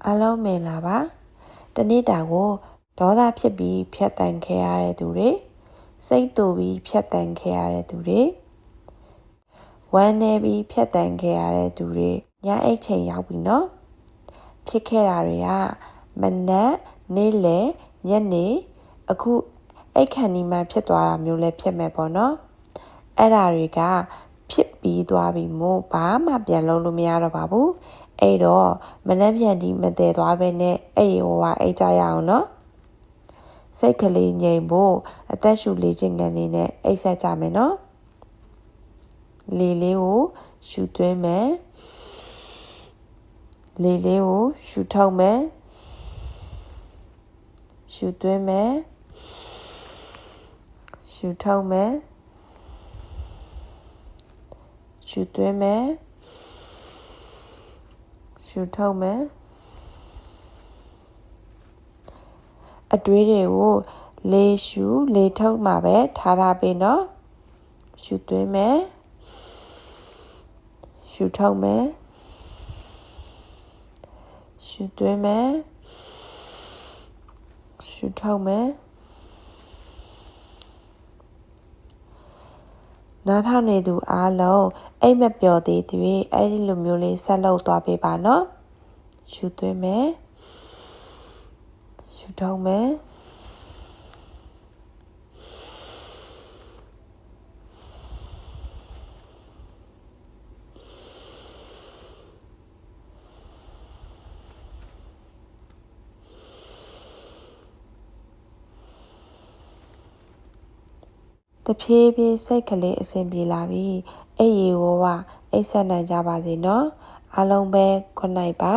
အားလုံးမင်္ဂလာပါတနေ့တာကိုဒေါသဖြစ်ပြီးဖြတ်တန်းခဲ့ရတဲ့သူတွေစိတ်တူပြီးဖြတ်တန်းခဲ့ရတဲ့သူတွေဝမ်းနေပြီးဖြတ်တန်းခဲ့ရတဲ့သူတွေညအိတ်ချိန်ရောက်ပြီနော်ဖြစ်ခဲ့တာတွေကမနက်နေ့လယ်ညနေအခုအိတ်ခဏီမှဖြစ်သွားတာမျိုးလည်းဖြစ်မဲ့ပေါ့နော်အဲ့ဒါတွေကဖြစ်ပြီးသွားပြီမို့ဘာမှပြန်လုပ်လို့မရတော့ပါဘူးအဲ့တော့မနှက်ပြန်ဒီမတည်သွားပဲနဲ့အဲ့ဟိုကအိတ်ကြရအောင်နော်စိတ်ကလေးငြိမ်ဖို့အသက်ရှူလေးခြင်းကန်လေးနဲ့အိတ်ဆက်ကြမယ်နော်လေလေးကိုရှူသွင်းမယ်လေလေးကိုရှူထုတ်မယ်ရှူသွင်းမယ်ရှူထုတ်မယ်ရှူသွင်းမယ်ရှူထုတ်မယ်အတွေးတွေကိုလေရှူလေထုတ်မှာပဲထားပေးနော်ရှူသွင်းမယ်ရှူထုတ်မယ်ရှူသွင်းမယ်ရှူထုတ်မယ်နားထောင်နေသူအားလုံးအိတ်မပျော်သေးသူအဲ့ဒီလိုမျိုးလေးဆက်လုပ်သွားပေးပါနော်ရှူသွင်းမယ်ရှူထုတ်မယ်တဖြည်းဖြည်းစိတ်ကလေးအဆင်ပြေလာပြီအဲ့ရေဝအိတ်ဆက်နိုင်ကြပါစေနော်အားလုံးပဲ good night ပါ